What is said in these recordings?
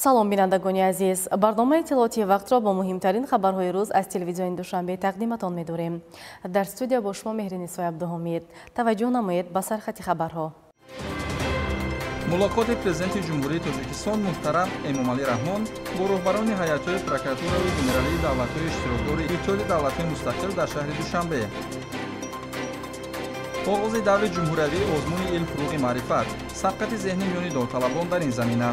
салом бинандагони азиз, барномаи иттилооти вақтро бо муҳимтарин хабарҳои рӯз аз телевизиони Душанбе тақдиматон медорем. Дар студия бо шумо Меҳринисои Абдуҳомид. Таваҷҷӯҳ намоед ба сархати хабарҳо. мулоқоти президенти ҷумҳурии Тоҷикистон муҳтарам Эмомалӣ Раҳмон бо роҳбарони ҳайатҳои прокуратураи генералии давлатҳои иштирокдори Иттиҳоди давлатҳои мустақил дар шаҳри Душанбе. оғози даври ҷумҳуриявии озмуни илм-фуруғи маърифат, сабқати зеҳнӣ миёни довталабон дар ин замина.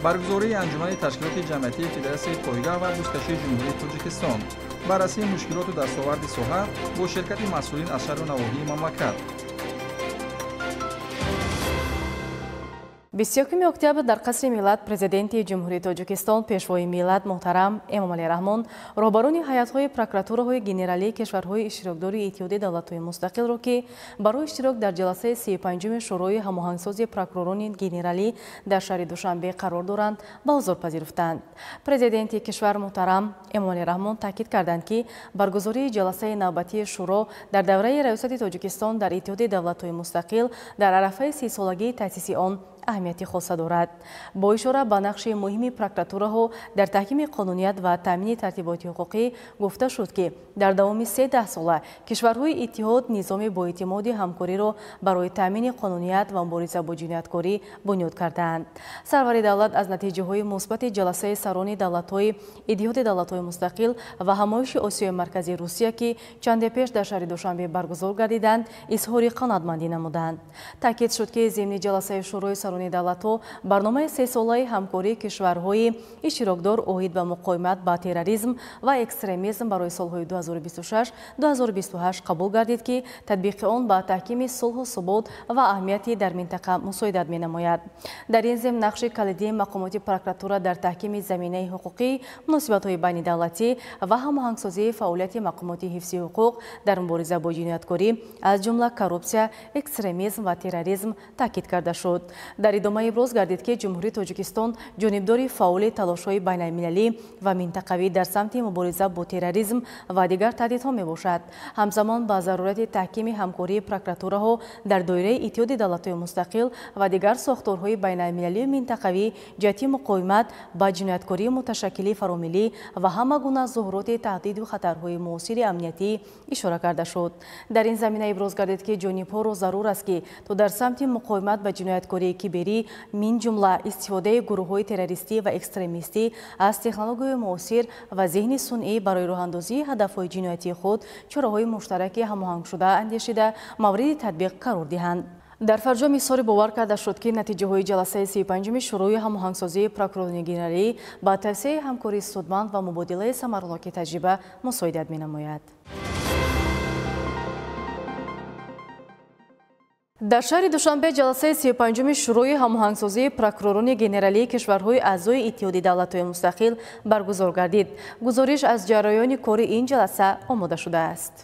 баргузории анҷумани ташкилоти ҷамъиятии Федератсияи пойгаҳ ва бузкашии ҷумҳурии Тоҷикистон баррасии мушкилоту дастоварди соҳа бо ширкати масъулин аз шаҳру навоҳии мамлакат. 21 октябр дар қасри миллат президенти ҷумҳурии Тоҷикистон пешвои миллат муҳтарам Эмомалӣ Раҳмон роҳбарони ҳайатҳои прокуратураҳои генералии кишварҳои иштирокдори Иттиҳоди давлатҳои мустақилро ки барои иштирок дар ҷаласаи 35 шӯрои ҳамоҳангсозии прокуророни генералӣ дар шаҳри Душанбе қарор доранд ба ҳузур пазируфтанд. Президенти кишвар муҳтарам Эмомалӣ Раҳмон таъкид карданд ки баргузории ҷаласаи навбатии шӯро дар давраи раёсати Тоҷикистон дар Иттиҳоди давлатҳои мустақил дар арафаи 30 солагии таъсиси он аҳамияти хоса дорад. Бо ишора ба нақши муҳими прокуратураҳо дар таҳкими қонуният ва таъмини тартиботи ҳуқуқӣ гуфта шуд ки дар давоми 13 сола кишварҳои иттиҳод низоми боэътимоди ҳамкориро барои таъмини қонуният ва мубориза бо ҷинояткорӣ бунёд кардаанд. Сарвари давлат аз натиҷаҳои мусбати ҷаласаи сарони давлатҳои Иттиҳоди давлатҳои мустақил ва ҳамоиши Осиёи марказии Русия ки чанде пеш дар шаҳри Душанбе баргузор гардиданд, изҳори қаноатмандӣ намуданд. Таъкид шуд ки зимни ҷаласаи шӯрои сарони давлатҳо барномаи 3 солаи ҳамкории кишварҳои иштирокдор оид ба муқоимат ба терроризм ва экстремизм барои солҳои 2026-2028 қабул гардид ки татбиқи он ба таҳкими сулҳу субот ва аҳамияти дар минтақа мусоидат менамояд. Дар ин зимн нақши калидии мақомоти прокуратура дар таҳкими заминаи ҳуқуқӣ, муносибатҳои байнидавлатӣ ва ҳамоҳангсозии фаъолияти мақомоти ҳифзи ҳуқуқ дар мубориза бо ҷинояткорӣ аз ҷумла коррупсия, экстремизм ва терроризм таъкид карда шуд. Дар идома иброз гардид ки ҷумҳурии Тоҷикистон ҷонибдори фаъоли талошҳои байналмилалӣ ва минтақавӣ дар самти мубориза бо терроризм ва дигар таҳдидҳо мебошад. Ҳамзамон ба зарурати таҳкими ҳамкории прокуратураҳо дар доираи Иттиҳоди давлатҳои мустақил ва дигар сохторҳои байналмилалию минтақавӣ ҷиҳати муқоимат ба ҷинояткории муташаккили фаромилӣ ва ҳама гуна зуҳуроти таҳдиду хатарҳои муосири амниятӣ ишора карда шуд. Дар ин замина иброз гардид ки ҷонибҳоро зарур аст ки то дар самти муқоимат ба ҷинояткории киберӣ мин ҷумла истифодаи гурӯҳҳои террористӣ ва экстремистӣ аз технологияи муосир ва зеҳни сунъӣ барои роҳандозии ҳадафҳои ҷиноятии худ чораҳои муштараки ҳамоҳангшуда андешида мавриди татбиқ қарор диҳанд. дар фарҷом изҳори бовар карда шуд ки натиҷаҳои ҷаласаи 35 шӯрои ҳамоҳангсозии прокуророни генералӣ ба тавсеяи ҳамкории судманд ва мубодилаи самароноки таҷриба мусоидат менамояд. дар шаҳри Душанбе ҷаласаи 35 шӯрои ҳамоҳангсозии прокуророни генералии кишварҳои аъзои Иттиҳоди давлатҳои мустақил баргузор гардид. гузориш аз ҷараёни кори ин ҷаласа омода шудааст.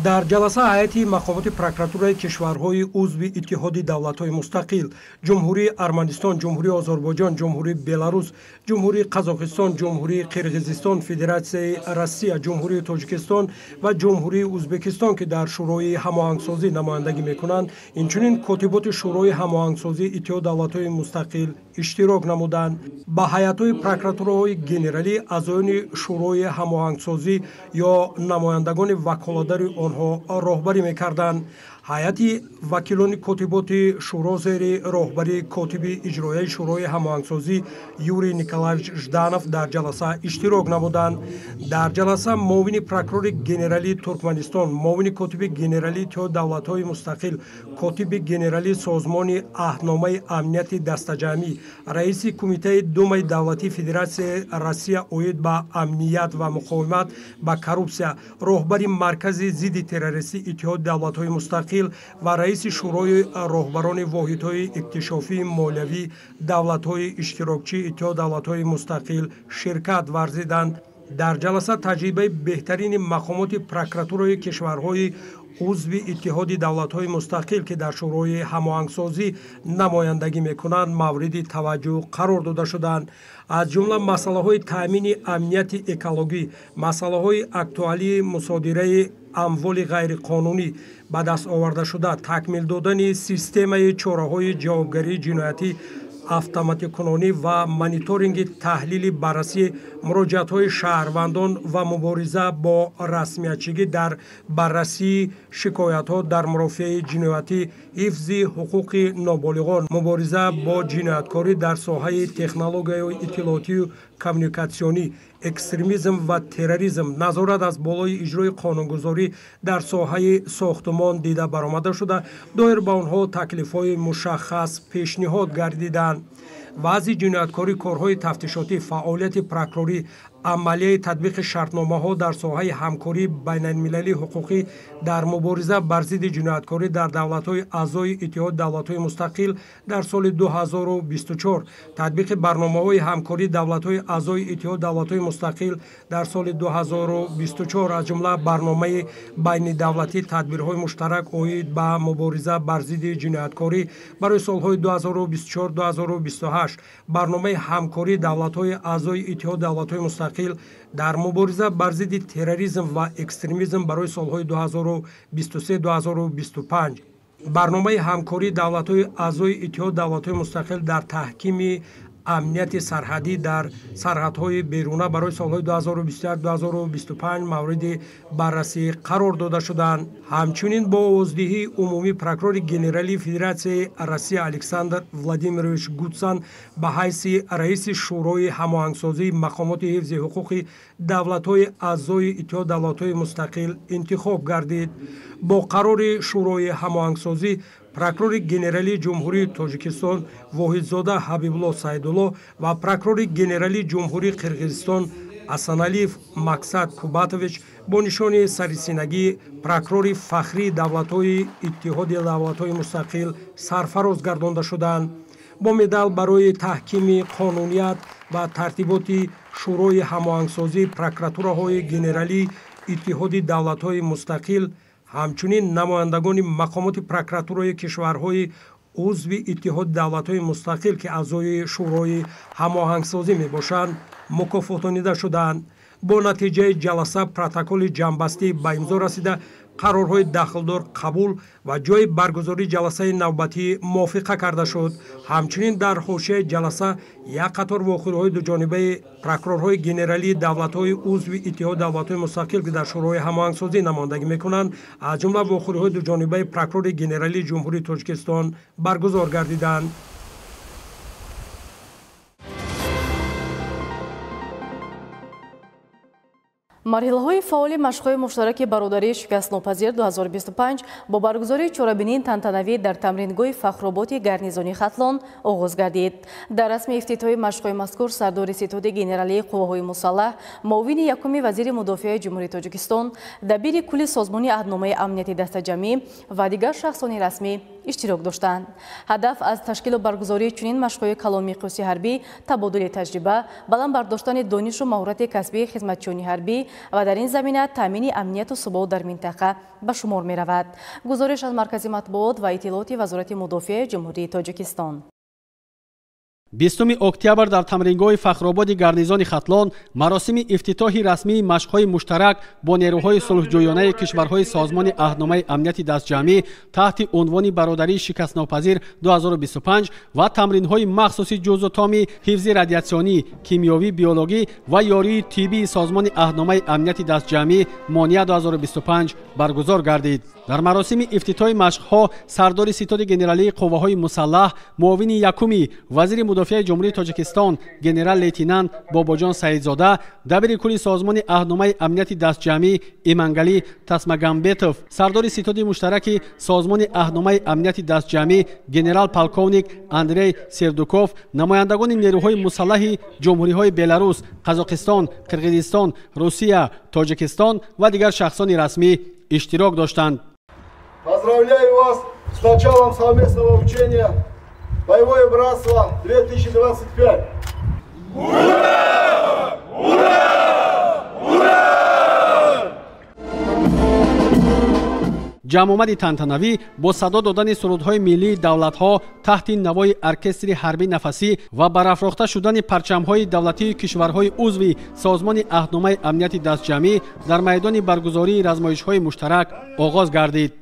дар ҷаласа ҳайати мақомоти прокуратураи кишварҳои узви Иттиҳоди давлатҳои мустақил, ҷумҳурии Арманистон, ҷумҳурии Озарбойҷон, ҷумҳурии Беларус, ҷумҳурии Қазоқистон, ҷумҳурии Қирғизистон, Федератсияи Россия, ҷумҳурии Тоҷикистон ва ҷумҳурии Ӯзбекистон ки дар шӯрои ҳамоҳангсозӣ намояндагӣ мекунанд, инчунин котиботи шӯрои ҳамоҳангсозии Иттиҳоди давлатҳои мустақил иштирок намуданд. ба ҳайатҳои прокуратураҳои генералӣ, аъзоёни шӯрои ҳамоҳангсозӣ ё намояндагони ваколатдари онҳо роҳбарӣ мекарданд. ҳайати вакилони котиботи шӯро зери роҳбарии котиби иҷроияи шӯрои ҳамоҳангсозӣ Юрий Николаевич Жданов дар ҷаласа иштирок намуданд. дар ҷаласа муовини прокурори генералии Туркманистон, муовини котиби генералии Иттиҳоди давлатҳои мустақил, котиби генералии созмони аҳдномаи амнияти дастаҷамъӣ, раиси кумитаи думаи давлатии Федератсияи Россия оид ба амният ва муқоимат ба коррупсия, роҳбари маркази зидди террористии Иттиҳоди давлатҳои мустақил ва раиси шӯрои роҳбарони воҳидҳои иктишофии молиявии давлатҳои иштирокчии Иттиҳоди давлатҳои мустақил ширкат варзиданд. дар ҷаласа таҷрибаи беҳтарини мақомоти прокуратураи кишварҳои عضو اتحاد دولت‌های مستقل که در شورای هماهنگسازی نمایندگی می‌کنند مورد توجه قرار داده شدند. از جمله مسائل تامین امنیت اکولوژی، مسائل اکتوالی مصادره اموال غیرقانونی به دست آورده شده، تکمیل دادن سیستم چاره‌های جوابگری جنایتی автоматик кунонӣ ва мониторинги таҳлили баррасии муроҷиатҳои шаҳрвандон ва мубориза бо расмиятчигӣ дар баррасии шикоятҳо дар мурофиаи ҷиноятӣ, ҳифзи ҳуқуқи ноболиғон, мубориза бо ҷинояткорӣ дар соҳаи технологияҳои иттилоотию коммуникатсионӣ, экстремизм ва терроризм, назорат аз болои иҷрои қонунгузорӣ дар соҳаи сохтумон дида баромада шуда, доир ба онҳо таклифҳои мушаххас пешниҳод гардиданд. вазъи ҷинояткорӣ, корҳои тафтишотӣ, фаъолияти прокурорӣ, амалияи татбиқи шартномаҳо дар соҳаи ҳамкории байналмилалии ҳуқуқӣ дар мубориза бар зидди ҷинояткорӣ дар давлатҳои аъзои иттиҳоди давлатҳои мустақил дар соли 2024, татбиқи барномаҳои ҳамкории давлатҳои аъзои иттиҳоди давлатҳои мустақил дар соли 2024, аз ҷумла барномаи байнидавлатӣ тадбирҳои муштарак оид ба мубориза бар зидди ҷинояткорӣ барои солҳои 2024-2028, барномаи ҳамкории давлатҳои аъзои иттиҳоди давлатҳои мустақил дар мубориза бар зидди терроризм ва экстремизм барои солҳои 2023-2025, барномаи ҳамкории давлатҳои аъзои иттиҳоди давлатҳои мустақил дар таҳкими амнияти сарҳадӣ дар сарҳадҳои беруна барои солҳои 2021-2025 мавриди баррасӣ қарор дода шуданд. ҳамчунин бо овоздиҳии умумӣ прокурори генералии Федератсияи Россия Александр Владимирович Гутсан ба ҳайси раиси шӯрои ҳамоҳангсозии мақомоти ҳифзи ҳуқуқи давлатҳои аъзои иттиҳоди давлатҳои мустақил интихоб гардид. бо қарори шӯрои ҳамоҳангсозӣ прокурори генералии ҷумҳурии Тоҷикистон Воҳидзода Ҳабибулло Саидулло ва прокурори генералии ҷумҳурии Қирғизистон Асаналиев Мақсад Кубатович бо нишони сарисинагӣ прокурори фахрии давлатҳои иттиҳоди давлатҳои мустақил сарфароз гардонда шуданд. бо медал барои таҳкими қонуният ва тартиботи шӯрои ҳамоҳангсозӣ прокуратураҳои генералии иттиҳоди давлатҳои мустақил ҳамчунин намояндагони мақомоти прокуратураи кишварҳои عضو اتحاد دولت‌های مستقل که اعضای شورای هماهنگسازی میباشند مکافاتانیده شدند. با نتیجه جلسه پروتکل جنبستی به امضا رسیده، قرارهای داخلدار قبول و جای برگزاری جلسه نوبتی موافقه کرده شد. همچنین در حوزه جلسه یک قطار واقعه‌های دو جانبه پروکورورهای گنرالی دولت‌های عضو اتحاد دولت‌های مستقل که در شورای هماهنگسازی نمایندگی می‌کنند، از جمله واقعه‌های دو جانبه پروکورور گنرالی جمهوری تاجیکستان برگزار گردیدند. марҳилаҳои фаъоли машқҳои муштараки бародарии шикастнопазир 2025 бо баргузории чорабинии тантанавӣ дар тамрингоҳи фахроботи гарнизони Хатлон оғоз гардид. дар расми ифтитоҳи машқҳои мазкур сардори ситоди генералии қувваҳои мусаллаҳ, муовини якуми вазири мудофиаи ҷумҳурии Тоҷикистон, дабири кулли созмони аҳдномаи амнияти дастаҷамӣ ва дигар шахсони расмӣ иштирок доштанд. ҳадаф аз ташкилу баргузории чунин машқҳои калонмиқёси ҳарбӣ, табодули таҷриба, баланд бардоштани донишу маҳорати касбии хизматчиёни ҳарбӣ ва дар ин замина таъмини амнияту субот дар минтақа ба шумор меравад. гузориш аз маркази матбуот ва иттилооти вазорати мудофиаи ҷумҳурии Тоҷикистон. 20 октябр дар тамрингоҳи фахрободи гарнизони Хатлон маросими ифтитоҳи расмии машқҳои муштарак бо нерӯҳои сулҳҷӯёнаи кишварҳои созмони аҳдномаи амнияти дастҷамъӣ таҳти унвони бародарии шикастнопазир 2025 ва тамринҳои махсуси ҷузъутоми ҳифзи радиатсионӣ, кимиёвӣ, биологӣ ва ёрии тиббии созмони аҳдномаи амнияти дастҷамъӣ Мония 2025 баргузор гардид. дар маросими ифтитоҳи машқҳо сардори ситоди генералии қувваҳои мусаллаҳ, муовини якуми вазири мудофиаи ҷумҳурии Тоҷикистон генерал лейтенант Бобоҷон Саидзода, дабири кулли созмони аҳдномаи амнияти дастҷамъӣ Имангали Тасмагамбетов, сардори ситоди муштараки созмони аҳдномаи амнияти дастҷамъӣ генерал полковник Андрей Сердуков, намояндагони нерӯҳои мусаллаҳи ҷумҳуриҳои Беларус, Қазоқистон, Қирғизистон, Русия, Тоҷикистон ва дигар шахсони расмӣ иштирок доштанд. Поздравляю вас с началом совместного учения «Боевое братство 2025». Ура! Ура! Ура! ҷамъомади тантанавӣ бо садо додани сурудҳои миллии давлатҳо таҳти навои оркестри ҳарбӣ нафасӣ ва барафрохта шудани парчамҳои давлатии кишварҳои узви созмони аҳдномаи амнияти дастҷамъӣ дар майдони баргузории размоишҳои муштарак оғоз гардид.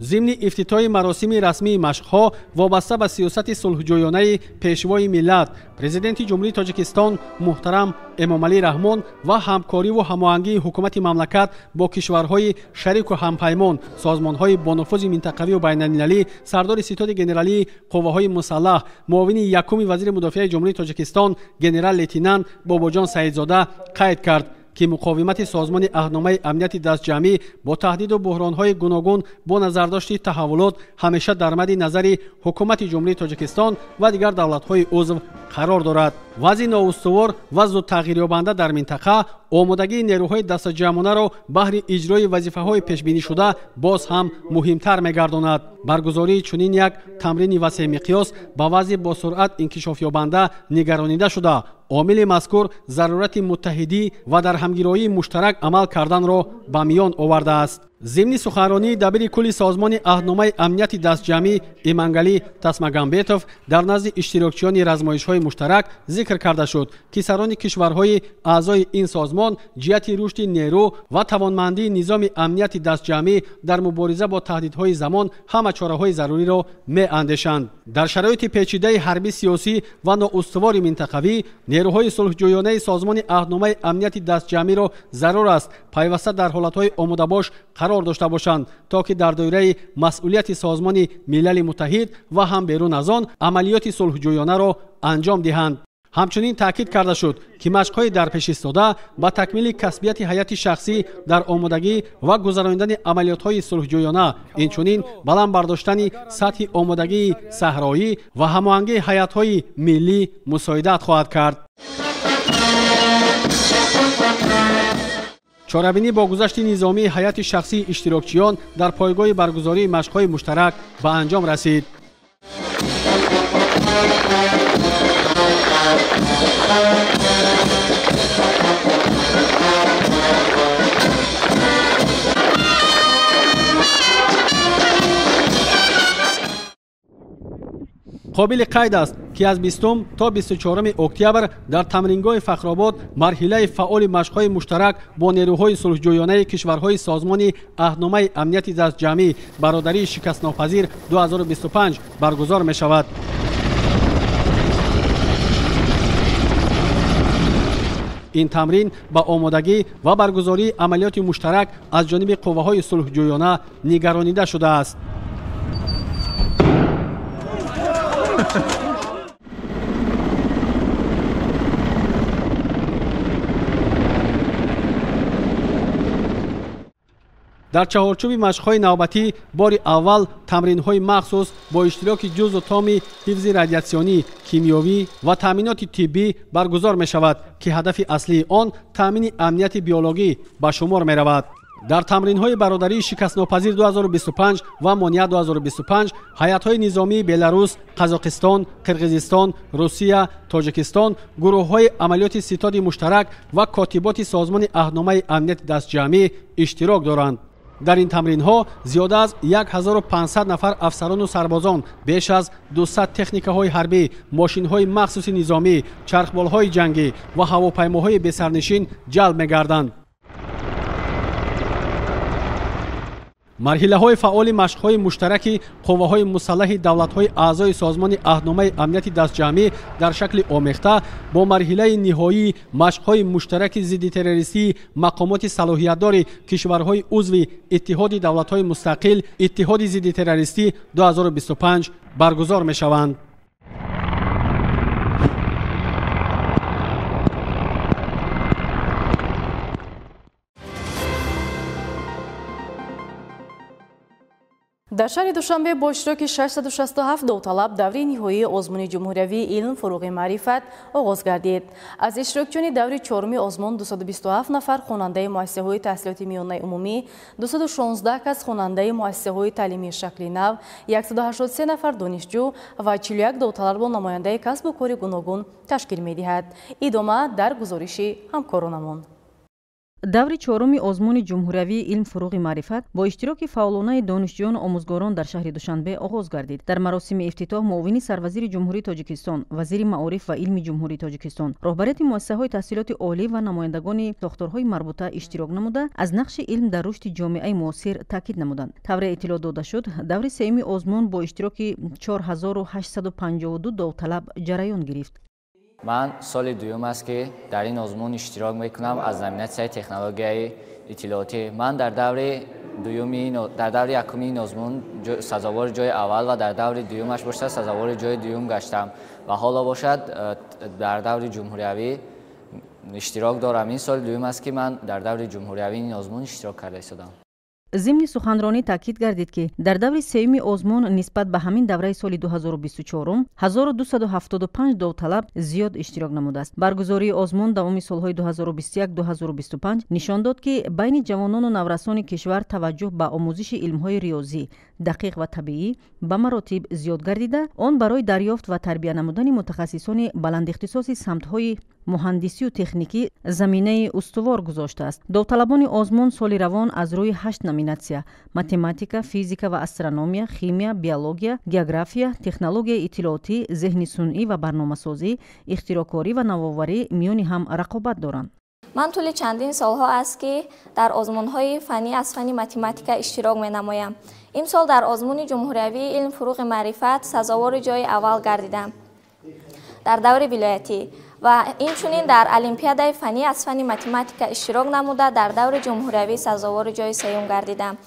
ضمن افتتاح مراسم رسمی مشق‌ها وابسته به سیاست صلح‌جویانه پیشوای ملت، پرزیدنت جمهوری تاجیکستان محترم امامعلی رحمان و همکاری و هماهنگی حکومت مملکت با کشورهای شریک و همپیمان، سازمان‌های بانفوذ منطقوی و بین‌المللی، سردار ستاد گنرالی قوه‌های مسلح، معاون یکم وزیر مدافع جمهوری تاجیکستان گنرال لیتنانت باباجان سعیدزاده قید کرد که مقاومت سازمان اهنامه امنیت دستجمعی با تهدید و بحران‌های گوناگون با نظرداشت تحولات همیشه در مد نظر حکومت جمهوری تاجیکستان و دیگر دولت‌های عضو قرار دارد. وضع نااستوار و زود تغییریابنده در منطقه آمادگی نیروهای دستجمعانه را بهر اجرای وظیفه‌های پیش‌بینی شده باز هم مهمتر می‌گرداند. برگزاری چنین یک تمرین وسیع مقیاس با وضع با سرعت انکشاف یابنده نگرانیده شده. عامل مذکور ضرورت متحدی و در همگرایی مشترک عمل کردن را به میان آورده است. ضمن سخنرانی دبیر کل سازمان اهنامه امنیت دستجمعی ایمانگلی تسمگامبتوف در نزد اشتراکچیان رزمایش‌های مشترک ذکر کرده شد که سران کشورهای اعضای این سازمان جهت رشد نیرو و توانمندی نظام امنیت دستجمعی در مبارزه با تهدیدهای زمان همه چاره‌های ضروری را می‌اندیشند. در شرایط پیچیده حربی سیاسی و نااستوار منطقوی نیروهای صلح‌جویانه سازمان اهنامه امنیت دستجمعی را ضرور است پیوسته در حالت‌های آماده باش قرار داشته باشند تا که در دایره مسئولیت سازمان ملل متحد و هم بیرون از آن عملیات صلح‌جویانه را انجام دهند. همچنین تاکید کرده شد که مشق‌های در پیش ایستاده با تکمیل کسبیت حیات شخصی در آمادگی و گذراندن عملیات‌های صلح‌جویانه، اینچنین بلند برداشتن سطح آمادگی صحرایی و هماهنگی حیات‌های ملی مساعدت خواهد کرد. چاره‌بینی با گذشت نظامی حیات شخصی اشتراکچیان در پایگاه برگزاری مشق‌های مشترک به انجام رسید. قابل قید است که از 20 تا 24 اکتبر در تمرینگاه فخرآباد مرحله فعال مشق‌های مشترک با نیروهای صلح‌جویانه کشورهای سازمان اهنامه امنیت دستجمعی برادری شکست‌ناپذیر 2025 برگزار می‌شود. این تمرین با آمادگی و برگزاری عملیات مشترک از جانب قوه‌های صلح‌جویانه نگرانیده شده است. در چهارچوب مشق‌های نوبتی بار اول تمرین‌های مخصوص با اشتراک جزء تام حفظ رادیاسیونی، کیمیایی و تامینات طبی برگزار می‌شود که هدف اصلی آن تامین امنیت بیولوژی به شمار می‌رود. در تمرین‌های برادری شکست‌ناپذیر 2025 و مانیت 2025 هیئت‌های نظامی بلاروس، قزاقستان، قرقیزستان، روسیه، تاجیکستان، گروه‌های عملیات ستاد مشترک و کاتبات سازمان اهنامه امنیت دستجمعی اشتراک دارند. در این تمرین‌ها زیاده از 1500 نفر افسران و سربازان، بیش از 200 تکنیک‌های حربی، ماشین‌های مخصوص نظامی، چرخبال‌های جنگی و هواپیماهای بی‌سرنشین جلب می‌گردند. مرحله‌های فعال مشق‌های مشترک قوه‌های مسلح دولت‌های اعضای سازمان اهنامه امنیت دستجمعی در شکل آمیخته با مرحله نهایی مشق‌های مشترک ضد تروریستی مقامات صلاحیت‌دار کشورهای عضو اتحاد دولت‌های مستقل اتحاد ضد تروریستی 2025 برگزار می‌شوند. در شهر دوشنبه با اشتراک 667 داوطلب دوره نهایی آزمون جمهوری علم فروغ معرفت آغاز گردید. از اشتراکچیان دوره چهارم آزمون 227 نفر خواننده مؤسسه‌های تحصیلات میانه عمومی، 216 کس خواننده مؤسسه‌های تعلیمی شکل نو، 183 نفر دانشجو و 41 داوطلب با نماینده کسب و کار گوناگون تشکیل می‌دهد. ادامه در گزارش همکارانمان. даври чоруми озмуни ҷумҳуриявии илм фуруғи маърифат бо иштироки фаъолонаи донишҷӯёну омӯзгорон дар шаҳри душанбе оғоз гардид. дар маросими ифтитоҳ муовини сарвазири ҷумҳурии тоҷикистон, вазири маориф ва илми ҷумҳурии тоҷикистон, роҳбарияти муассисаҳои таҳсилоти олӣ ва намояндагони сохторҳои марбута иштирок намуда, аз нақши илм дар рушди ҷомеаи муосир таъкид намуданд. тавре иттилоъ дода шуд, даври сеюми озмун бо иштироки 4852 довталаб ҷараён гирифт. من سال دوم است که در این آزمون اشتراک میکنم از زمینه تکنولوژی اطلاعاتی. من در دوره یکم این آزمون سزاوار جای اول و در دوره دومش باشد سزاوار جای دوم گشتم و حالا باشد در دوره جمهوریوی اشتراک دارم. این سال دوم است که من در دوره جمهوریوی این آزمون اشتراک کرده شدم. зимни суханронӣ таъкид гардид ки дар даври сеюми озмун нисбат ба ҳамин давраи соли 2024 1275 довталаб зиёд иштирок намудааст. баргузории озмун давоми солҳои 2021-2025 нишон дод ки байни ҷавонону наврасони кишвар таваҷҷӯҳ ба омӯзиши илмҳои риёзӣ, дақиқ ва табиӣ ба маротиб зиёд гардида, он барои дарёфт ва тарбия намудани мутахассисони баландихтисоси самтҳои муҳандисию техникӣ заминаи устувор гузоштааст. довталабони озмун соли равон аз рӯи 8 номинатсия математика, физика ва астрономия, химия, биология, география, технологияи иттилоотӣ, зеҳни сунъӣ ва барномасозӣ, ихтироъкорӣ ва навоварӣ миёни ҳам рақобат доранд. من طول چندین سالها است که در آزمون‌های فنی از فن متماتیک اشتراک می‌نمایم. این سال در آزمون جمهوری علم فروغ معرفت سزاوار جای اول گردیدم در دور ولایتی و اینچنین در المپیادای فنی از فن متماتیک اشتراک نموده در دور جمهوری سزاوار جای سوم گردیدم.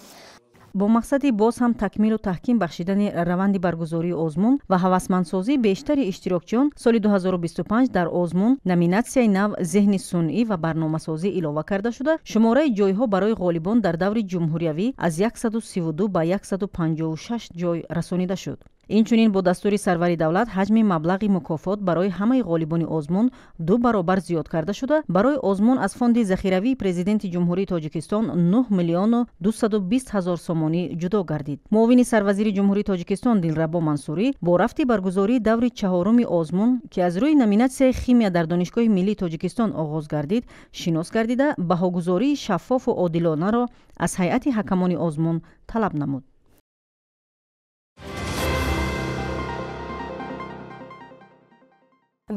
бо мақсади боз ҳам такмилу таҳким бахшидани раванди баргузории озмун ва ҳавасмандсозии бештари иштирокчиён соли 2025 дар озмун номинатсияи нав зеҳни сунъӣ ва барномасозӣ илова карда шуда, шумораи ҷойҳо барои ғолибон дар даври ҷумҳуриявӣ аз 132 ба 156 ҷой расонида шуд. инчунин бо дастури сарвари давлат ҳаҷми маблағи мукофот барои ҳамаи ғолибони озмун 2 баробар зиёд карда шуда, барои озмун аз фонди захиравии президенти ҷумҳурии тоҷикистон 9 миллиону 220 ҳазор сомонӣ ҷудо гардид. муовини сарвазири ҷумҳурии тоҷикистон Дилрабо Мансурӣ бо рафти баргузории даври чаҳоруми озмун ки аз рӯи номинатсияи химия дар донишгоҳи миллии тоҷикистон оғоз гардид, шинос гардида баҳогузории шаффофу одилонаро аз ҳайати ҳакамони озмун талаб намуд.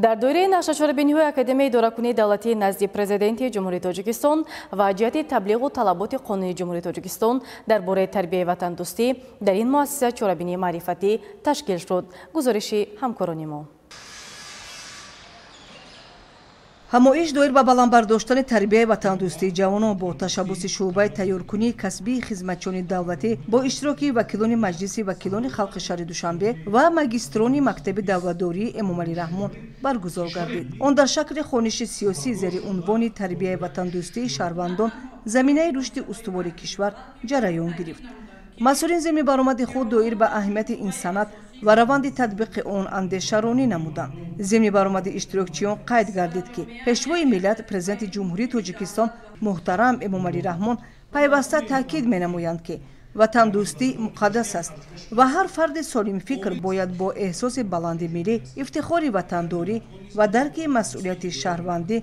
در دوره نقشه‌چاربینی‌های اکادمی اداره‌کنی دولتی نزد پرزیدنت جمهوری تاجیکستان و جهت تبلیغ و طلبات قانونی جمهوری تاجیکستان درباره تربیت وطن دوستی در این مؤسسه چاره‌بینی معرفتی تشکیل شد. گزارش همکاران ما. ҳамоиш доир ба баландбардоштани тарбияи ватандӯстии ҷавонон бо ташаббуси шуъбаи тайёркунии касбии хизматчони давлатӣ бо иштироки вакилони маҷлиси вакилони халқи шаҳри душанбе ва магистрони мактаби давлатдории эмомалӣ раҳмон баргузор гардид. он дар шакли хониши сиёсӣ зери унвони тарбияи ватандӯстии шаҳрвандон заминаи рушди устувори кишвар ҷараён гирифт. масъулин зимни баромади худ доир ба аҳамияти ин санад ва раванди татбиқи он андешаронӣ намуданд. зимни баромади иштирокчиён қайд гардид ки пешвои миллат президенти ҷумҳурии тоҷикистон муҳтарам эмомалӣ раҳмон пайваста таъкид менамоянд ки ватандӯстӣ муқаддас аст ва ҳар фарди солимфикр бояд бо эҳсоси баланди миллӣ, ифтихори ватандорӣ ва дарки масъулияти шаҳрвандӣ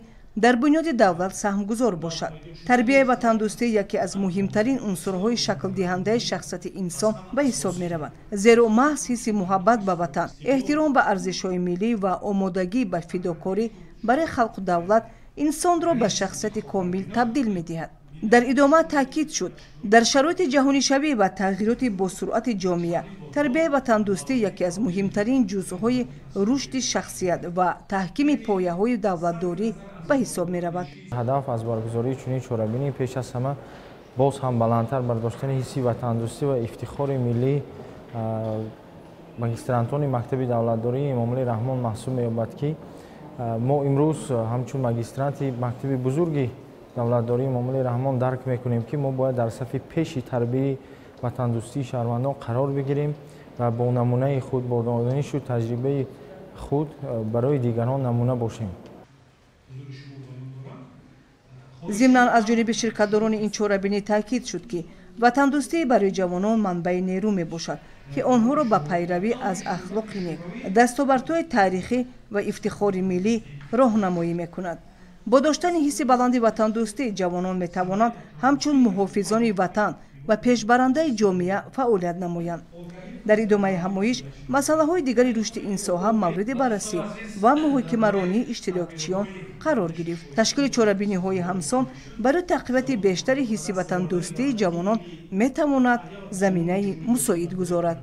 дар бунёди давлат саҳмгузор бошад. тарбияи ватандӯстӣ яке аз муҳимтарин унсурҳои шаклдиҳандаи шахсияти инсон ба ҳисоб меравад, зеро маҳз ҳисси муҳаббат ба ватан, эҳтиром ба арзишҳои миллӣ ва омодагӣ ба фидокорӣ барои халқу давлат инсонро ба шахсияти комил табдил медиҳад. дар идома таъкид шуд, дар шароити ҷаҳонишавӣ ва тағйироти босуръати ҷомеа тарбияи ватандӯстӣ яке аз муҳимтарин ҷузъҳои рушди шахсият ва таҳкими пояҳои давлатдорӣ ба ҳисоб меравад. ҳадаф аз баргузории чунин чорабинӣ пеш аз ҳама боз ҳам баландтар бардоштани ҳисси ватандӯстӣ ва ифтихори миллӣ магистрантони мактаби давлатдории эмомалӣ раҳмон маҳсуб меёбад ки мо имрӯз ҳамчун магистранти мактаби бузурги давлатдории эмомалӣ раҳмон дарк мекунем ки мо бояд дар сафи пеши тарбияи و تندرستی شهروندان قرار بگیریم و با نمونه خود با دانش و تجربه خود برای دیگران نمونه باشیم. ضمناً از جانب شرکت‌داران این چاره‌بینی تاکید شد که وطندوستی برای جوانان منبع نیرو میباشد که آنها را به پیروی از اخلاق نیک، دستاوردهای تاریخی و افتخار ملی راهنمایی میکند. با داشتن حس بلند وطندوستی جوانان میتوانند همچون محافظان وطن و پیشبرنده جامعه فعالیت نمایند. در ادامه همایش مسائل دیگری رشد این ساحه مورد بررسی و محاکمه رانی اشتراکچیان قرار گرفت. تشکیل چاره‌بینی های همسان برای تقویت بیشتر حس وطندوستی جوانان میتواند زمینه مساعد گذارد.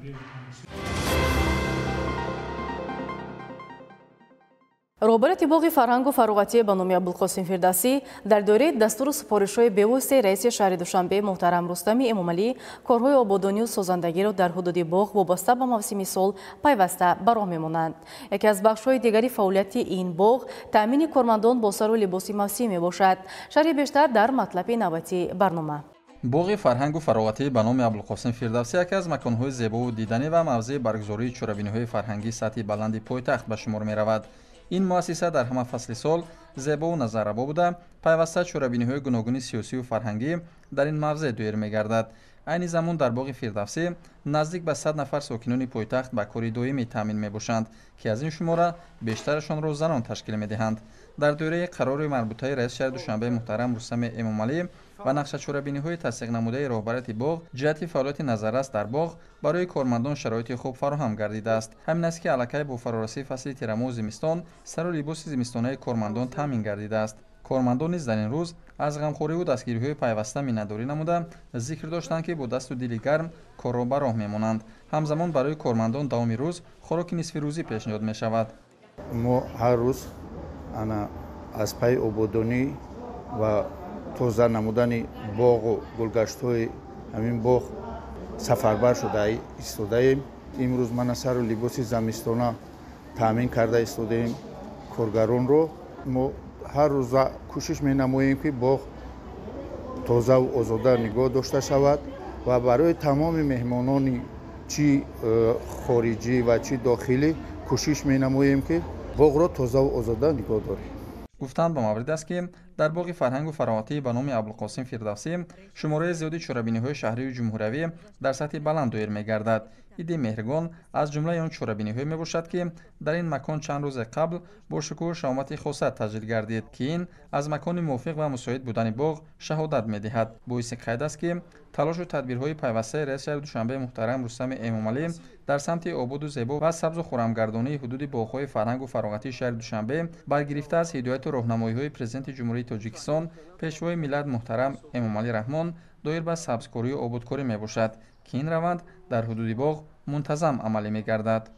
روبرت باغ فرهنگ و فروغاتی به نام ابوالقاسم فردوسی در دوره دستور سپارش‌های به‌واسطه رئیس شهر دوشنبه محترم رستمی امامعلی کارهای آبادانی و سازندگی را در حدود باغ وابسته به موسم سال پیوسته به راه می‌مانند. یکی از بخش‌های دیگری فعالیت این باغ تامین کارمندان با سر و لباس موسمی باشد. شرح بیشتر در مطلب نوبتی برنامه. باغ فرهنگ و فراغتی به نام ابوالقاسم فردوسی یکی از مکان‌های زیبا و دیدنی و موضع برگزاری چوره‌بینی‌های فرهنگی سطح بلند پایتخت به شمار می‌رود. این مؤسسه در همه فصل سال زیبا و نظربا بوده، پیوسته چوره‌بینی‌های گوناگون سیاسی و فرهنگی در این موضع دایر می‌گردد. عین زمان در باغ فردوسی نزدیک به 100 نفر ساکنان پایتخت به کاری دائمی تامین می‌باشند که از این شماره بیشترشان را زنان تشکیل می‌دهند. در دوره قرار مربوطه رئیس شهر دوشنبه محترم رستم امامعلی و نقشه چوره‌بینی‌های تصدیق نموده رهبرت باغ جهت فعالیت نظررس در باغ برای کارمندان شرایط خوب فراهم گردیده است. همین است که علاقه با فرارسی فصل تیرمو زمستان سر و لباس زمستانه کارمندان تامین گردیده است. کارمندان نیز در این روز از غمخوری و دستگیری‌های پیوسته مینه‌داری نموده ذکر داشتند که با دست و دل گرم کار را به راه می‌مانند. همزمان برای کارمندان دوام روز خوراک نصف روزی پیشنهاد می‌شود. ما هر روز از پای آبادانی و توزیع نمودن باغ و گلگشت‌های همین باغ سفربر شده ایستاده‌ایم. امروز من سر و لباس زمستانه تامین کرده ایستاده‌ایم کارگران رو. ما هر روز کوشش می‌نماییم که باغ تازه و آزاده نگاه داشته شود و برای تمام مهمانان چی خارجی و چی داخلی کوشش می‌نماییم که باغ را تازه و آزاده نگاه داریم. گفتند به مورد است که در باغ فرهنگ و فراغتی به نام ابوالقاسم فردوسی شماره زیادی چوره‌بینی‌های شهری و جمهوریوی در سطح بلند دایر می‌گردد. ایده مهرگان از جمله آن چوره‌بینی‌های میباشد که در این مکان چند روز قبل با شکوه شامت خاصه تسجیل گردید که این از مکان موافق و مساعد بودن باغ شهادت می‌دهد. باعث قید است که تلاش و تدبیرهای پیوسته رئیس شهر دوشنبه محترم رستم امامعلی در سمت آباد و زیبا و سبز و خرمگردانی حدود باغ‌های فرهنگ و فراغتی شهر دوشنبه برگرفته از هدایت و راهنمایی‌های پرزیدنت جمهوری تاجیکستان پیشوای ملت محترم امامعلی رحمان دایر به سبزکاری و آبادکاری میباشد که این روند در حدود باغ منتظم عملی می‌گردد.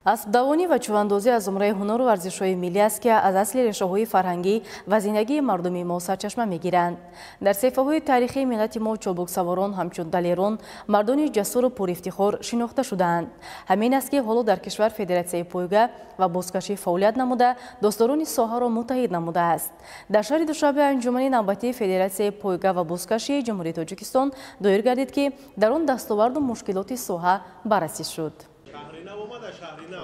اسب‌دوانی و چوب‌اندازی از زمره هنر و ورزش‌های ملی است که از اصل ریشه‌های فرهنگی و زندگی مردم ما سرچشمه می‌گیرند. در صفحه‌های تاریخی ملت ما چابک‌سواران همچون دلیران مردانی جسور و پرافتخار شناخته شدند. همین است که حالا در کشور فدراسیون پایگاه و بازکشی فعالیت نموده دستوران ساحه را متحد نموده است. در شهر دوشنبه انجمن نوبتی فدراسیون پایگاه و بازکشی جمهوری تاجیکستان دایر گردید که در آن دستاورد و مشکلات ساحه بررسی شد.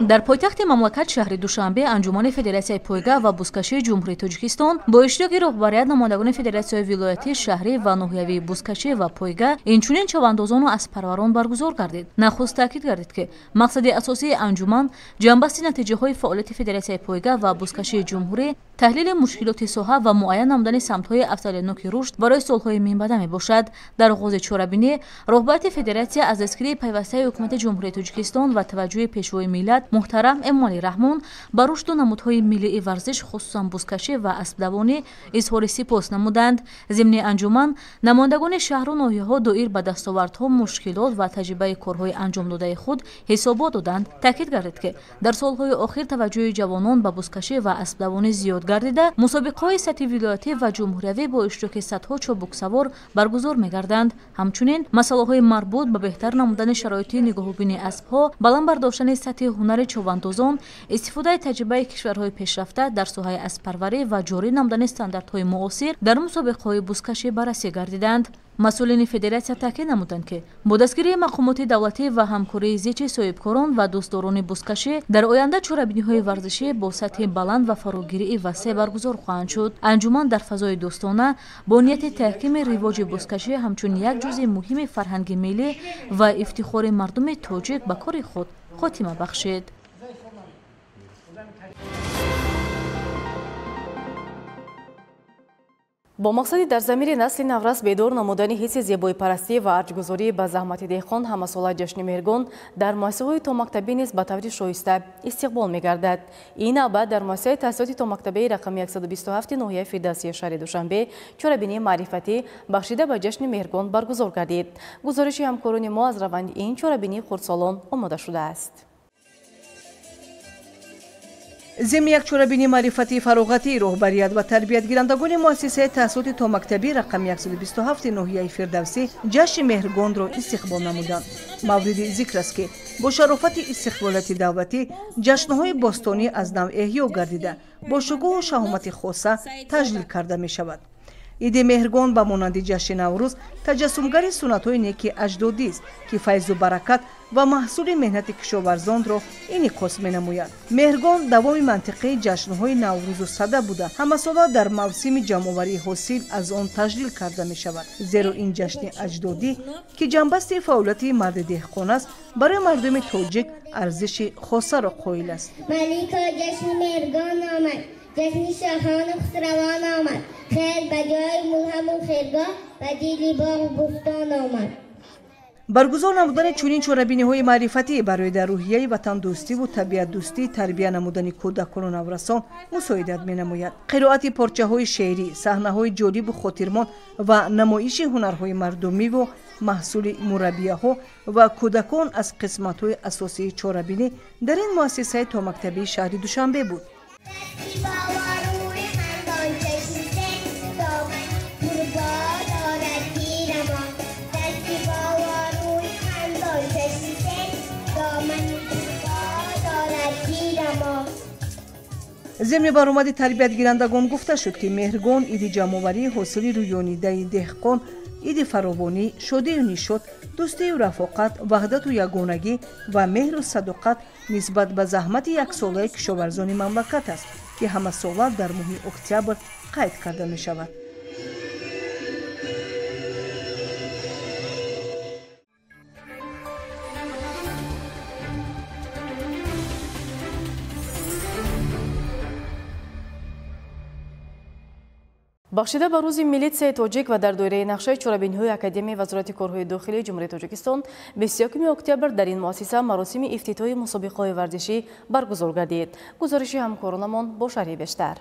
در پایتخت مملکت شهر دوشنبه انجمن فدراسیون پایگاه و بازکشی جمهوری تاجیکستان با اشتراک رهبریت نمایندگان فدراسیون ولایتی شهری و ناحیوی بازکشی و پایگاه اینچنین چواندازان و اسبپروران برگزار گردید. نخست تاکید گردید که مقصد اساسی انجمن جنببستی نتیجه های فعالیت فدراسیون پایگاه و بازکشی جمهوری تحلیل مشکلات ساحه و معین نمودن سمت‌های افزایش رشد برای سال‌های میانبر میباشد. در آغاز چوره‌بینی رهبریت فدراسیون از دستگیری پیوسته حکومت جمهوری تاجیکستان و توجه پیشوای ملت محترم امامعلی رحمان بر رشد و نمودهای ملی ورزش خصوصا بازکشی و اسب‌دوانی اظهار سپاس نمودند. ضمن انجمن نمایندگان شهر و ناحیه‌ها دایر به دستاوردها، مشکلات و تجربه کارهای انجام داده خود حسابات دادند. تاکید گردید که در سال‌های اخیر توجه جوانان به بازکشی و اسب‌دوانی زیاد پیشنهاد گردیده مسابقه‌های سطحی ولایتی و جمهوریوی با اشتراک صدها چابکسوار برگزار می‌گردند. همچنین مسائل مربوط به بهتر نمودن شرایط نگاهبینی اسب‌ها، بالا برداشتن سطح هنر چوباندازان، استفاده تجربه کشورهای پیشرفته در ساحه اسب‌پروری و جاری نمودن استانداردهای معاصر در مسابقه‌های بزکشی بررسی گردیدند. مسئولین فدراسیون تاکید نمودند که با دستگیری مقامات دولتی و همکاری زیچ صاحبکاران و دوستداران بزکشی در آینده چورابینی‌های ورزشی با سطح بلند و فراگیری وسیع برگزار خواهند شد. انجمن در فضای دوستانه با نیت تحکیم رواج بزکشی همچون یک جزء مهم فرهنگ ملی و افتخار مردم تاجیک به کار خود خاتمه بخشید. با مقصد در ضمیر نسل نورس بیدار نمودن حس زیبایی پرستی و ارجگذاری به زحمت دهقان همساله جشن مهرگان در مؤسسه‌های تا مکتبی نیز به طور شایسته استقبال می‌گردد. این نوبت در مؤسسه تحصیلاتی تا مکتبی رقم 127 ناحیه فردوسی شهر دوشنبه چورابینی معرفتی بخشیده به جشن مهرگان برگزار گردید. گزارش همکاران ما از روند این چورابینی خردسالان آماده شده است. ضمن یک چورابینی معرفتی فراغتی رهبریت و تربیت گیرندگان مؤسسه تحصیلاتی تا مکتبی رقم 127 ناحیه فردوسی جشن مهرگان را استقبال نمودند. مورد ذکر است که با شرافت استقبالات دولتی جشن‌های باستانی از نو احیا گردیده با شکوه و شهامت خاصه تجلیل کرده می شود. عید مهرگان به مانند جشن نوروز تجسمگر سنت‌های نیک اجدادی است که فیض و برکت و محصول مهنت کشاورزان را انعکاس می‌نماید. مهرگان دوام منطقه جشن‌های نوروز و سده بوده همه ساله در موسم جمع‌آوری حاصل از آن تجلیل کرده می‌شود. زیرا این جشن اجدادی که جنبست فعالیت مرد دهقان است برای مردم تاجیک ارزش خاصه را قائل است. ملیکا جشن مهرگان آمد، جشن شاهان خسروان آمد، خیر به جای ملهم و خیرگاه و دیلی باغ بستان آمد. برگزار نمودن چنین چورابینی‌های معرفتی برای در روحیه وطن دوستی و طبیعت دوستی تربیت نمودن کودکان و نورسان مساعدت می‌نماید. قرائت پارچه‌های شعری، صحنه‌های جالب و خاطرمان و نمایش هنرهای مردمی و محصول مربیه‌ها و کودکان از قسمت‌های اساسی چورابینی در این مؤسسه تا مکتبی شهر دوشنبه بود. ضمن برآمد تربیت گیرندگان گفته شد که مهرگان عید جمع‌آوری حاصل رویانیده دهقان، عید فراوانی، شادی و نشاط، دوستی و رفاقت، وحدت و یگانگی و مهر و صداقت نسبت به زحمت یک ساله کشاورزان مملکت است که همه ساله در ماه اکتبر قید کرده می شود. بخشیده به روز میلیتسیای تاجیک و در دایره نقشه چورابینی‌های اکادمی وزارت کارهای داخلی جمهوری تاجیکستان 21 اکتبر در این مؤسسه مراسم افتتاحی مسابقه‌های ورزشی برگزار گردید. گزارش همکارانمان با شرح بیشتر.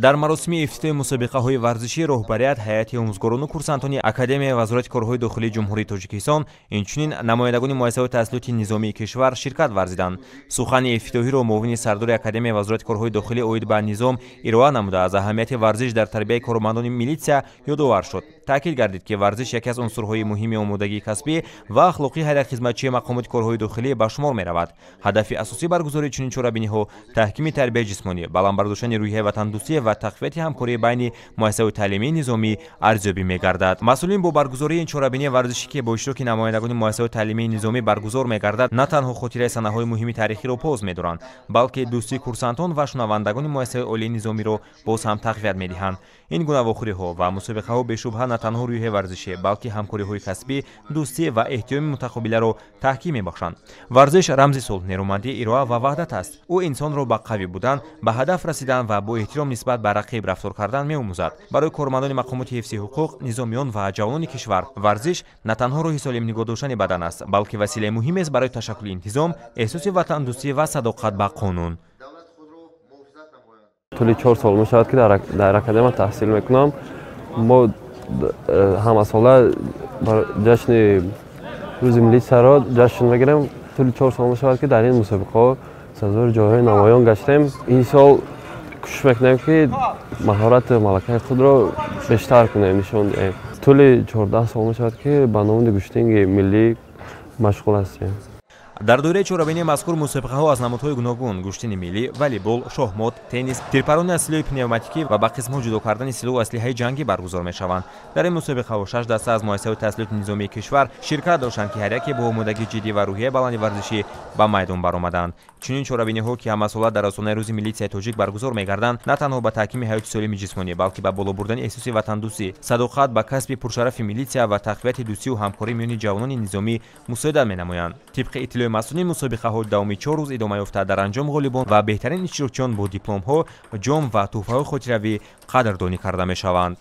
در مراسم افتتاح مسابقه‌های ورزشی رهبریت هیئت آموزگاران و کورسانتان اکادمی وزارت کارهای داخلی جمهوری تاجیکستان اینچنین نمایندگان مؤسسات تحصیلاتی نظامی کشور شرکت ورزیدند. سخن افتتاحی را معاون سردار اکادمی وزارت کارهای داخلی اوید به نظام ارائه نموده از اهمیت ورزش در تربیت کارمندان میلیتسیا یادآور شد. تاکید گردید که ورزش یکی از عنصرهای مهم آمادگی کسبی و اخلاقی هر خدمتچی مقامات کارهای داخلی به شمار می‌رود. هدف اساسی برگزاری چنین چورابینی‌ها تحکیم تربیت جسمانی، بالا برداشتن روحیه وطن‌دوستی و تقویت همکاری بین مؤسسات تعلیمی نظامی ارزیابی می‌گردد. مسئولین با برگزاری این چورابینی ورزشی که با اشتراک نمایندگان مؤسسات تعلیمی نظامی برگزار می‌گردد، نه تنها خاطره سنه‌های مهم تاریخی را پوز می‌دارند، بلکه دوستی کورسانتان و شنوندگان مؤسسات عالی نظامی را باز هم تقویت می‌دهند. این گونه واخوری‌ها و مسابقه‌ها به شبهه نه تنها روحیه ورزشی بلکه همکاری‌های کسبی، دوستی و احترام متقابل را تحکیم می‌بخشند. ورزش رمز صلح، نیرومندی، ارائه و وحدت است. او انسان را به قوی بودن، به هدف رسیدن و با احترام نسبت به رقیب رفتار کردن می‌آموزد. برای کارمندان مقامات حفظ حقوق، نظامیان و جوانان کشور، ورزش نه تنها راه سالم نگاه داشتن بدن است، بلکه وسیله مهمی است برای تشکل انتظام، احساس وطن‌دوستی و صداقت به قانون. طول 4 سال می‌شود که در اکادمی تحصیل می‌کنم. ما همه ساله جشن روز ملی سرا جشن می‌گیریم. طول 4 سال می‌شود که در این مسابقه سزار جاهای نمایان گشتیم. این سال کوشش میکنیم که مهارت ملکه خود را بیشتر کنیم، نشان دهیم. طول 14 سال میشود که به نام گشتینگ ملی مشغول هستیم. дар доираи чорабинии мазкур мусобиқаҳо аз намудҳои гуногун гӯштини миллӣ, волейбол, шоҳмот, теннис, тирпарони силоҳи пневматикӣ ва ба қисмҳо ҷудо кардани силоҳу аслиҳаи ҷангӣ баргузор мешаванд. дар ин мусобиқаҳо 6 даста аз муассисаҳои таҳсилоти низомии кишвар ширкат доштанд ки ҳар яке бо омодагии ҷиддӣ ва рӯҳияи баланди варзишӣ ба майдон баромаданд. чунин чорабиниҳо ки ҳамасола дар осонаи рӯзи милитсияи тоҷик баргузор мегарданд, на танҳо ба таҳкими ҳаёти солими ҷисмонӣ, балки ба боло бурдани эҳсоси ватандӯстӣ, садоқат ба касби пуршарафи милитсия ва тақвияти дӯстию ҳамкорӣ миёни ҷавонони низомӣ мусоидат менамоянд. тибқи иттилои масъулини мусобиқаҳо давоми 4 рӯз идома ёфта дар анҷом ғолибон ва беҳтарин иштирокчиён бо дипломҳо, ҷом ва тӯҳфаҳои хотиравӣ қадрдонӣ карда мешаванд.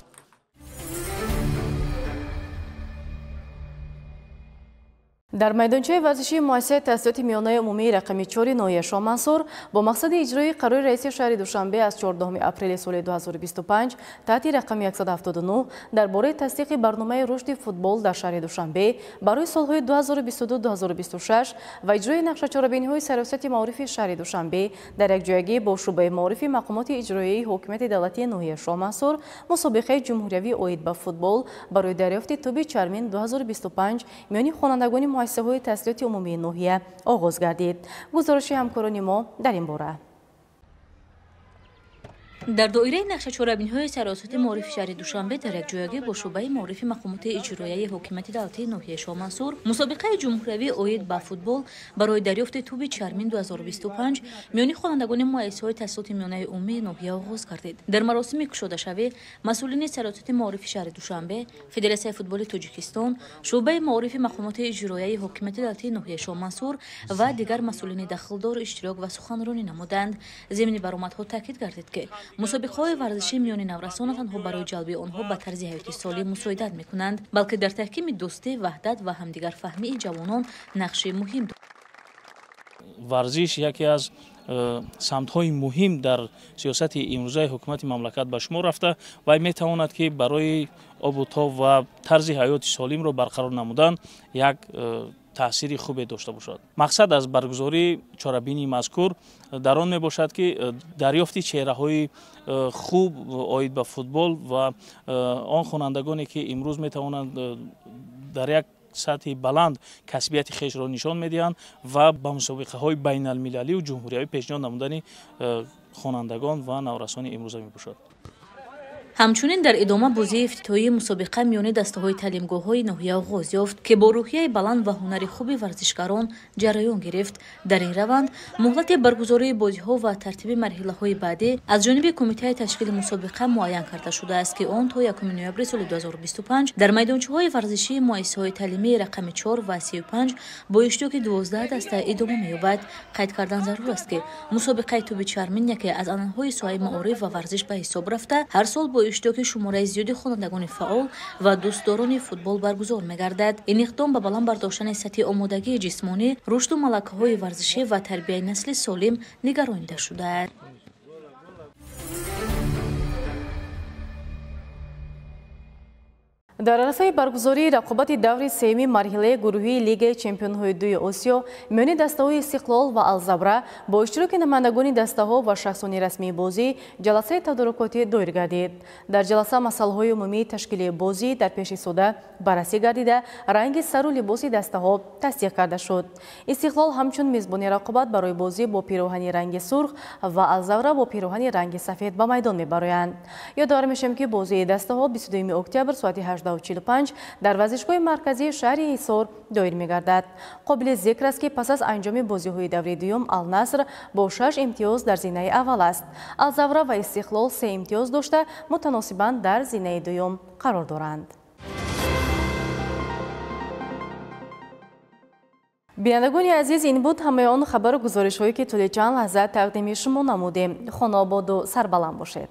дар майдончаи варзишии муассисаи таҳсилоти миёнаи умумии рақами 4 ноҳияи Шоҳмансур бо мақсади иҷрои қарори раиси шаҳри Душанбе аз 14 апрели соли 2025 таҳти рақами 179 дар бораи тасдиқи барномаи рушди футбол дар шаҳри Душанбе барои солҳои 2022-2026 ва иҷрои нақшачорабиниҳои саросати маорифи шаҳри Душанбе дар якҷоягӣ бо шӯъбаи маорифи мақомоти иҷроияи ҳокимияти давлатии ноҳияи Шоҳмансур мусобиқаи ҷумҳуриявӣ оид ба футбол барои дарёфти тӯби чармин 2025 миёни хонандагони муассисаҳои таҳсилоти умумии ноҳия оғоз гардид. гузориши ҳамкорони мо дар ин бора. дар доираи нақшачорабиниҳои саросати маорифи шаҳри Душанбе дар якҷоягӣ бо шӯъбаи маорифи мақомоти иҷроияи ҳокимияти давлатии ноҳияи Шоҳмансур мусобиқаи ҷумҳуриявӣ оид ба футбол барои дарёфти тӯби чармин 2025 миёни хонандагони муассисаҳои таҳсилоти миёнаи умумии ноҳия оғоз гардид. дар маросими кушодашавӣ масъулини саросати маорифи шаҳри Душанбе, Федератсияи футболи Тоҷикистон, шӯъбаи маорифи мақомоти иҷроияи ҳокимияти давлатии ноҳияи Шоҳмансур ва дигар масъулини дахлдор иштирок ва суханронӣ намуданд. зимни баромадҳо таъкид гардид ки мусобиқаҳои варзишӣ миёни наврасон на танҳо барои ҷалби онҳо ба тарзи ҳаёти солим мусоидат мекунанд, балки дар таҳкими дӯстӣ, ваҳдат ва ҳамдигарфаҳмии ҷавонон нақши муҳим дорад. варзиш яке аз самтҳои муҳим дар сиёсати имрӯзаи ҳукумати мамлакат ба шумор рафта вай метавонад ки барои обу тоб ва тарзи ҳаёти солимро барқарор намудан як таъсири хубе дошта бошад. мақсад аз баргузории чорабинии мазкур дар он мебошад ки дарёфти чеҳраҳои хуб оид ба футбол ва он хонандагоне ки имрӯз метавонанд дар як сатҳи баланд касбияти хешро нишон медиҳанд ва ба мусобиқаҳои байналмилалию ҷумҳуриявӣ пешниҳод намудани хонандагон ва наврасони имрӯза мебошад. ҳамчунин дар идома бозии ифтитиҳоии мусобиқа миёни дастаҳои таълимгоҳҳои ноҳия оғоз ёфт ки бо рӯҳияи баланд ва ҳунари хуби варзишгарон ҷараён гирифт. дар ин раванд муҳлати баргузории бозиҳо ва тартиби марҳилаҳои баъдӣ аз ҷониби кумитаи ташкили мусобиқа муайян карда шудааст ки он то 1 ноябри соли 2025 дар майдончаҳои варзишии муассисаҳои таълимии рақами 4 ва 35 бо иштироки 12 даста идома меёбад. қайд кардан зарур аст ки мусобиқаи тӯби чармин яке аз анъанаҳои соҳаи маориф ва варзиш ба ҳисоб рафта ҳар сол бо иштироки шумораи зиёди хонандагони фаъол ва дӯстдорони футбол баргузор мегардад. ин иқдом ба баланд бардоштани сатҳи омодагии ҷисмонӣ, рушду малакаҳои варзишӣ ва тарбияи насли солим нигаронида шудааст. дар арасаи баргузории рақобати даври сеюми марҳилаи гурӯҳии Лигаи чемпионҳои 2 Осиё миёни дастаҳои Истиқлол ва Алзабра бо иштироки намояндагони дастаҳо ва шахсони расмии бозӣ ҷаласаи тадорукотӣ доир гардид. дар ҷаласа масъалаҳои умумии ташкилии бозӣ дар пеши суда баррасӣ гардида, ранги сару либоси дастаҳо тасдиқ карда шуд. Истиқлол ҳамчун мезбони рақобат барои бозӣ бо пироҳани ранги сурх ва Алзабра бо пироҳани ранги сафед ба майдон мебароянд. ёдовар мешавем ки бозии дастаҳо 22 октябр соати 18:45 дар варзишгоҳи марказии шаҳри Ҳисор доир мегардад. қобили зикр аст ки пас аз анҷоми бозиҳои даври дуюм Ал-Наср бо 6 имтиёз дар зинаи аввал аст. Алзавра ва Истиқлол 3 имтиёз дошта мутаносибан дар зинаи дуюм қарор доранд. бинандагони азиз, ин буд ҳамаи он хабару гузоришҳое ки тӯли чанд лаҳза тақдими шумо намудем. хона ободу сарбаланд бошед.